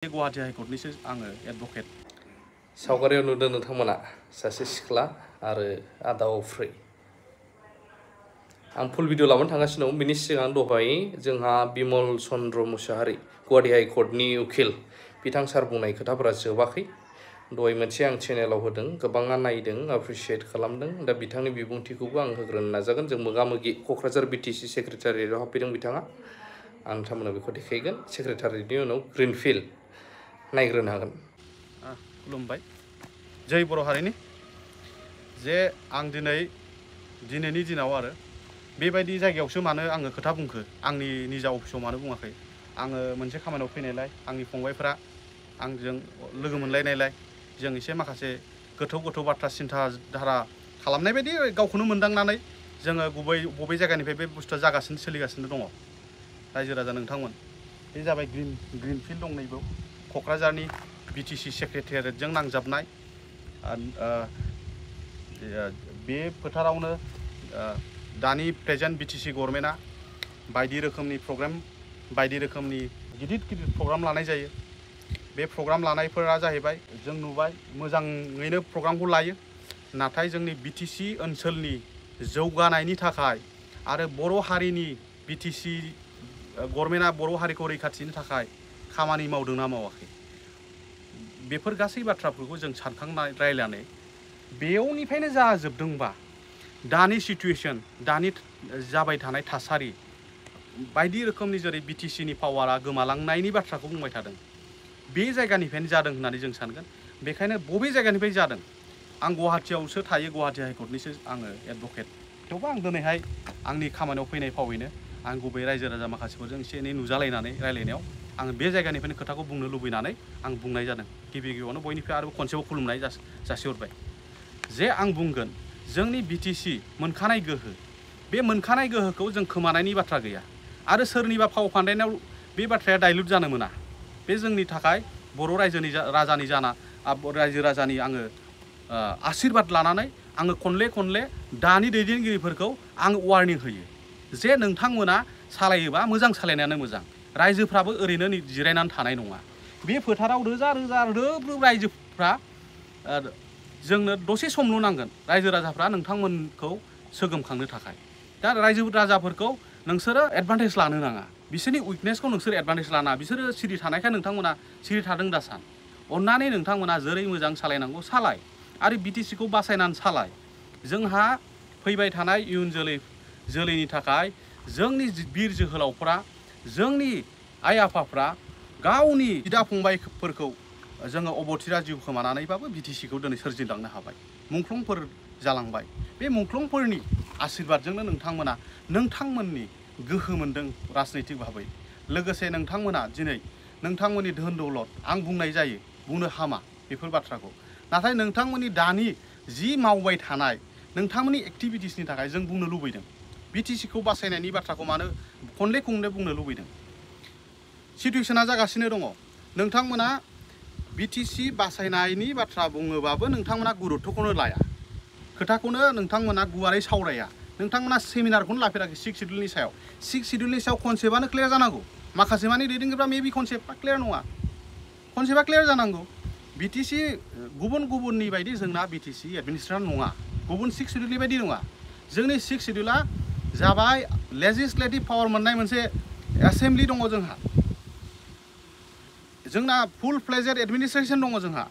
गुवाहाटी हाइकर्टनिसो आङो एडभकेट। सावगारियाव नुदों नोंथांमोना सासे सिख्ला आरो आदा अफ्रै। आं फुल भिडिअ लाबोनो थांगासिनो दं। बिनि सिगां दहाय जोंहा बिमल चन्द्र मुसाहारि गुवाहाटी हाइकर्टनि उकिल बिथां सार बुंनाय खोथाफोरा जोबाखै। दहाय मोनसे आं चेनेलाव होदों, गोबाङा नायदों, एप्रिसिएट खालामदों। दा बिथांनि बिबुंथिखौबो आं होग्रोनो नाजागोन। जों मोगा-मोगि क'क्राझार बिटिसि सेक्रेटारियेटआव हाबफैदों बिथाङा। आं नोंथांमोननो बेखौ देखायगोन। सेक्रेटारियेटनि उनाव ग्रिनफिल्ड नायग्रोनो हागोन। खुलुमबाय। जय बर' हारिनि जे आं दिनैनि दिनाव आरो बेबायदि जायगायावसो मानो आङो खोथा बुंखो, आंनि निजा अफिसाव मानो बुङाखै। आङो मोनसे खामानियाव फैनायलाय, आंनि फंबायफ्रा आंजों लोगो मोनलायनायलाय, जों एसे माखासे गोथौ बाथ्रा सिन्था धारा खालामनाय बायदि गावखौनो मोनदांनानै जोङो बबे जायगानिफ्राय बे बुस्थुआ सोलिगासिनो दङ। रायजो राजा नोंथांमोन, बे जाबाय ग्रिनफिल्ड दं नैबो क'क्राझारनि बिटिसि सेक्रेटारियेटजों नांजाबनाय। बे फोथारावनो दानि प्रेजेन्ट बिटिसि गभर्नमेन्टआ बायदि रोखोमनि प्रग्राम, बायदि रोखोमनि गिदिर प्रग्राम लानाय जायो। बे प्रग्राम लानायफोरा जाहैबाय, जों नुबाय मोजाङैनो प्रग्रामखौ लायो, नाथाय जोंनि बिटिसि ओनसोलनि जौगानायनि थाखाय आरो बर' हारिनि बिटिसि गभर्नमेन्टआ बर' हारिखौ रैखाथिनि थाखाय खामानि मावदोंना मावाखै, बेफोर गासै बाथ्राफोरखौ जों सानखांनानै रायलायनानै बेयावनिफ्रायनो जाजोबदोंबा दानि सिटुएसन, दानि जाबाय थानाय थासारि, बायदि रोखोमनि जेरै बिटिसिनि पावारा गोमालांनायनि बाथ्राखौ बुंबाय थादों, बे जायगानिफ्रायनो जादों होननानै जों सानगोन। बेखायनो बबे जायगानिफ्राय जादों, आं गुवाहाटियावसो थायो, गुवाहाटी हाइकर्टनिसो आङो एडभकेट। थेवबो आं दिनैहाय आंनि खामानियाव फैनाय फावैनो आं गुबै रायजो राजा माखासेफोरजों एसे एनै नुजालायनानै रायलायनायाव आङो बे जायगानिफ्रायनो खोथाखौ बुंनो लुबैनानै आं बुंनाय जादों। गिबियावनो बयनिफ्राय आरो खनसेबाव खुलुमनाय जासिहरबाय। जे आं बुंगोन, जोंनि बिटिसि मोनखानाय गोहो, बे मोनखानाय गोहोखौ जों खोमानायनि बाथ्रा गैया आरो सोरनिबा फाव फान्दायनायाव बे बाथ्राया डाइल्युट जानो मोना। बे जोंनि थाखाय बर' रायजो राजानि आङो आशीर्बाद लानानै आङो खनले दानि दैदेनगिरिफोरखौ आं वार्निं होयो जे नोंथांमोना सालायोबा मोजां सालायनायानो मोजां। रायजोफ्राबो ओरैनो जिरायनानै थानाय नङा। बे फोथाराव रोब रायजोफ्रा जोंनो दसे समल' नांगोन, रायजो राजाफ्रा नोंथांमोनखौ सोगोमखांनो थाखाय। दा रायजो राजाफोरखौ नोंसोरो एडभान्टेज लानो नाङा, बिसोरनि उइकनेसखौ नोंसोर एडभान्टेज लानाङा। बिसोरो सिरि थानायखाय नोंथांमोना सिरि थादों दा सान। अन्नानै नोंथांमोना जेरै मोजां सालायनांगौ सालाय आरो बिटिसिखौ बासायनानै सालाय। जोंहा फैबाय थानाय इयुन जोलैनि थाखाय जोंनि बिर जोहोलावफ्रा, जोंनि आइ आफाफ्रा गावनि बिदा फंबायफोरखौ जोङो अबथिरा जिउ खोमानानैबाबो बिटिसिखौ दिनै सोरजिलांनो हाबाय, मुंख्लंफोर जालांबाय। बे मुंख्लंफोरनि आशीर्बादजोंनो नोंथांमोना नोंथांमोननि गोहो मोनदों राजनैतिक भाबै। लोगोसे नोंथांमोना दिनै नोंथांमोननि धोन दौलत, आं बुंनाय जायो, बुंनो हामा बेफोर बाथ्राखौ, नाथाय नोंथांमोननि दानि जि मावबाय थानाय नोंथांमोननि एक्टिभिटिसनि थाखाय जों बुंनो लुबैदों। बिटिसिखौ बासायनायनि बाथ्राखौ मानो खनले बुंनो लुबैदों। सिटुएसना जागासिनो दङ। नोंथांमोना बिटिसि बासायनायनि बाथ्रा बुङोबाबो नोंथांमोना गुरुत्वखौनो लाया, खोथाखौनो नोंथांमोना गुवारै सावराया। नोंथांमोना सेमिनारखौनो लाफेराखै 6 सिडिउलनि सायाव। 6 सिडिउलनि सायाव कनसेप्टआनो क्लियार जानांगौ। माखासे मानि दैदेनगिरिफ्रा मेबि कनसेप्टआ क्लियार नङा, कनसेप्टआ क्लियार जानांगौ। बिटिसि गुबुननि बायदि जोंना बिटिसि एडमिनिस्ट्रेसन नङा, गुबुन 6 सिडिउलनि बायदि नङा। जोंनि 6 सिडिउला जाबाय लेजिस्लेटिभ पावार मोननाय मोनसे एसेम्बलि दङ जोंना फुल फ्लेजेड एडमिनिस्ट्रेसन दङ जोंहा।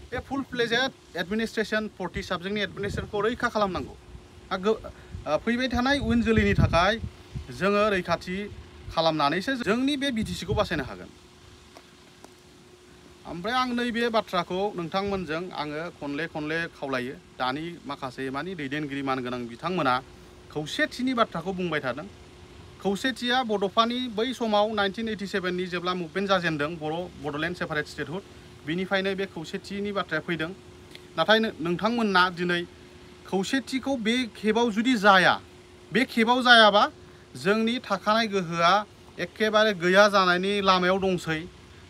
बे फुल फ्लेजेड एडमिनिस्ट्रेसन 40 साबजेक्टनि एडमिनिस्ट्रेसनखौ रैखा खालामनांगौ। फैबाय थानाय उन जोलैनि थाखाय जोङो रैखाथि खालामनानैसो जोंनि बे बिटिसिखौ बासायनो हागोन। ओमफ्राय आं नैबे बाथ्राखौ नोंथांमोनजों आङो खनले खावलायो। दानि माखासे मानि दैदेनगिरि मानगोनां बिथांमोना खौसेथिनि बाथ्राखौ बुंबाय थादों। खौसेथिया बड'फानि बै समाव 1987नि जेब्ला मुभमेन्ट जाजेनदों बड'लेण्ड सेपारेट स्टेटहुड, बिनिफ्रायनो बे खौसेथिनि बाथ्राया फैदों। नाथाय नोंथांमोना दिनै खौसेथिखौ बे खेबाव जुदि जाया, बे खेबाव जायाबा जोंनि थाखानाय गोहोआ एखेबारे गैया जानायनि लामायाव दंसै।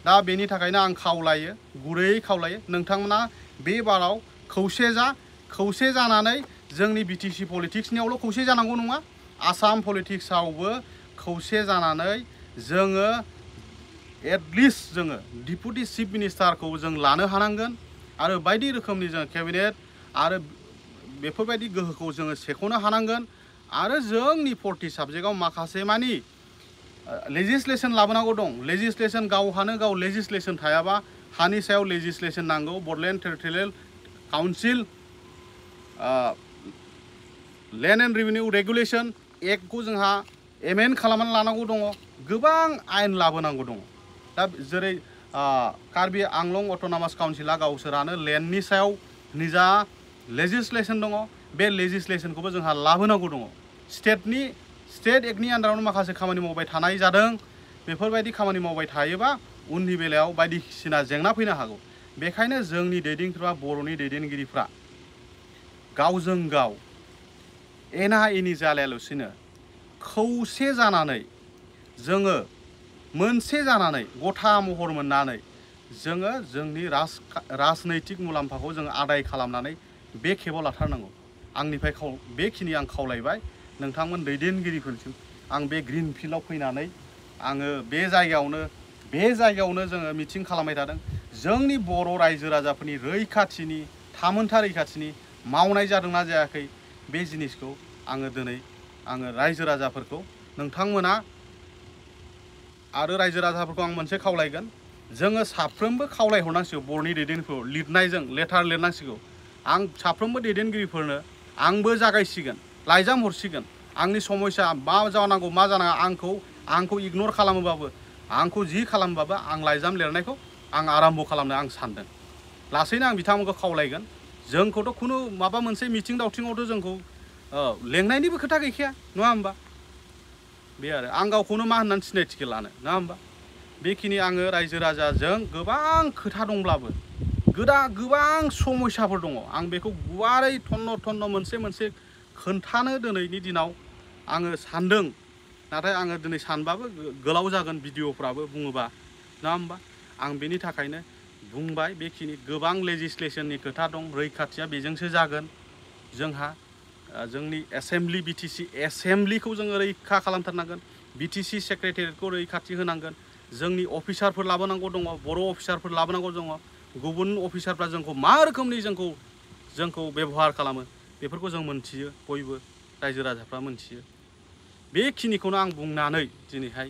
दा बेनि थाखायनो आं खावलायो, गुरैयै खावलायो, नोंथांमोना बे बाराव खौसे जानानै जोंनि बिटिसि पलिटिक्सनियावल' खौसे जानांगौ नङा, आसाम पलिटिक्सआवबो खौसे जानानै जोङो एटलिस्ट जोङो डिपुटि चिफ मिनिस्टारखौ जों लानो हानांगोन आरो बायदि रोखोमनि जों केबिनेट आरो बेफोरबायदि गोहोखौ जोङो सेख'नो हानांगोन आरो जोंनि 40 साबजेक्टआव माखासे मानि लेजिस्लेशन लाबोनांगौ दं। लेजिस्लेशन गावहानो गाव लेजिस्लेशन थायाबा हानि सायाव लेजिस्लेशन नांगौ। Bodoland territorial council land and revenue regulation एक्टखौ जोंहा एमेन्ड खालामनानै लानांगौ दङ। गोबां आयेन लाबोनांगौ दङ। दा जेरै कार्बि आंलं अट'नमास काउन्सिला गावसोरानो लेन्डनि सायाव निजा लेजिस्लेशन दङ। बे लेजिस्लेशनखौबो जोंहा लाबोनांगौ दङ। स्टेट एक्टनि आन्दारावनो माखासे खामानि मावबाय थानाय जादों। बेफोरबायदि खामानि मावबाय थायोबा उननि बेलायाव बायदिसिना जेंना फैनो हागौ। बेखायनो जोंनि दैदेनगिरिफ्रा बर'नि दैदेनगिरिफ्रा गावजों गाव एना एनि जालायालासिनो खौसे जानानै जोङो मोनसे जानानै गथा महर मोननानै जोङो जोंनि राजनैतिक मुलाम्फाखौ जोङो आदाय खालामनानै बे खेबाव लाथारनांगौ। आंनिफ्राय बेखिनि आं खावलायबाय नोंथांमोन दैदेनगिरिफोरसिम। आं बे ग्रिन फिल्डआव फैनानै आङो बे जायगायावनो जोङो मिटिं खालामबाय थादों। जोंनि बर' रायजो राजाफोरनि रैखाथिनि थामोनथा रैखाथिनि मावनाय जादोंना जायाखै बे जिनिसखौ आङो दिनै रायजो राजाफोरखौ नोंथांमोना आरो रायजो राजाफोरखौ आं मोनसे खावलायगोन। जोङो साफ्रोमबो खावलायहरनांसिगौ बर'नि दैदेनगिरिफोरखौ लिरनायजों लेटार लिरनांसिगौ। आं साफ्रोमबो दैदेनगिरिफोरनो आंबो जागायसिगोन लाइजाम हरसिगोन। आंनि समस्या मा जानांगौ मा जानाङा आंखौ इगनर खालामोबाबो आंखौ जि खालामबाबो आं लाइजाम लिरनायखौ आं आराम्भ खालामनो आं सानदों। लासैनो आं बिथांमोनखौ खावलायगोन। जोंखौथ' खुनु माबा मोनसे मिथिं दावथिङावथ' जोंखौ लेंनायनिबो खोथा गैखाया नङा होमबा? बे आरो आं गावखौनो मा होननानै सिनायथिखौ लानो नङा होमबा? बेखिनि आङो रायजो राजाजों गोबां खोथा दंब्लाबो गोबां समस्याफोर दङ। आं बेखौ गुवारै थन्न मोनसे खोन्थानो दिनैनि दिनाव आङो सानदों। नाथाय आङो दिनै सानबाबो गोलाव जागोन भिडिअफ्राबो बुङोबा नङा होमबा? आं बेनि थाखायनो बुंबाय बेखिनि गोबां लेजिस्लेशननि खोथा दं। रैखाथिया बेजोंसो जागोन। जोंहा जोंनि एसेम्ब्लि बिटिसि एसेम्ब्लिखौ जोङो रैखा खालामथारनांगोन। बिटिसि सेक्रेटारियेटखौ रैखाथि होनांगोन। जोंनि अफिसारफोर लाबोनांगौ दङ। बर' अफिसारफोर लाबोनांगौ दङ। गुबुन अफिसारफ्रा जोंखौ मा रोखोमनि जोंखौ बेबहार खालामो बेफोरखौ जों मोनथियो। बयबो रायजो राजाफ्रा मोनथियो। बेखिनिखौनो आं बुंनानै दिनैहाय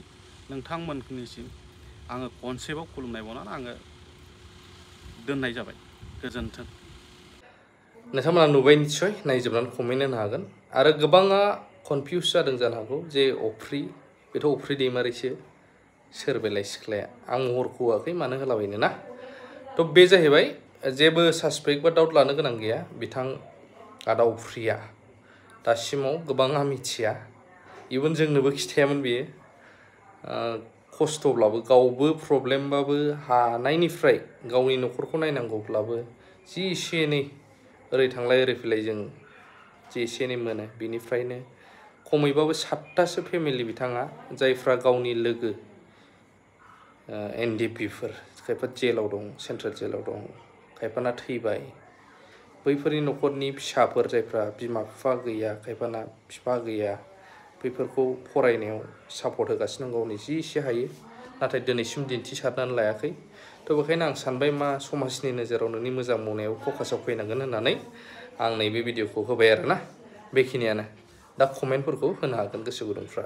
नोंथांमोननिसिम आङो खनसेबाव खुलुमनाय बावनानै आङो दोननाय जाबाय। गोजोन्थों। नोंथांमोना नुबाय निस्सय नायजोबनानै कमेन्ट होनो हागोन। आरो गोबाङा कनफिउस जादों जानो हागौ जे अफ्रि बेथ' अफ्रि दैमारिसो सोर बेलाय सिख्लाया आं महरखौ होआखै मानो होलाबायनो ना। थ' बे जाहैबाय जेबो सासपेक्ट बा डाउट लानो गोनां गैया। बिथां आदा अफ्रिया दासिमाव गोबाङा मिथिया। इभेन जोंनोबो खिथायामोन बेयो। खस्थ'ब्लाबो गावबो प्रब्लेमबाबो हानायनिफ्राय गावनि न'खरखौ नायनांगौब्लाबो जि एसे एनै ओरै थांलाय ओरै फैलाय जों जि एसे एनै मोनो बेनिफ्रायनो खमैबाबो 7थासो फेमिलि बिथाङा जायफ्रा गावनि लोगो एनडिपिफोर खायफा जेलाव दं, सेन्ट्रेल जेलाव दं, खायफाना थैबाय। बैफोरनि न'खरनि फिसाफोर जायफ्रा बिमा बिफा गैया, खायफाना बिफा गैया, बैफोरखौ फरायनायाव सापर्ट होगासिनो दं गावनि जि एसे हायो। नाथाय दिनैसिम दिन्थिसारनानै लायाखै। थ' बेखायनो आं सानबाय मा समाजनि नोजोराव नोंनि मोजां मावनायाव फकासाव फैनांगोन होननानै आं नैबे भिडिअखौ होबाय आरोना। बेखिनियानो। दा कमेन्टफोरखौ होनो हागोन गोसो गुदुंफ्रा।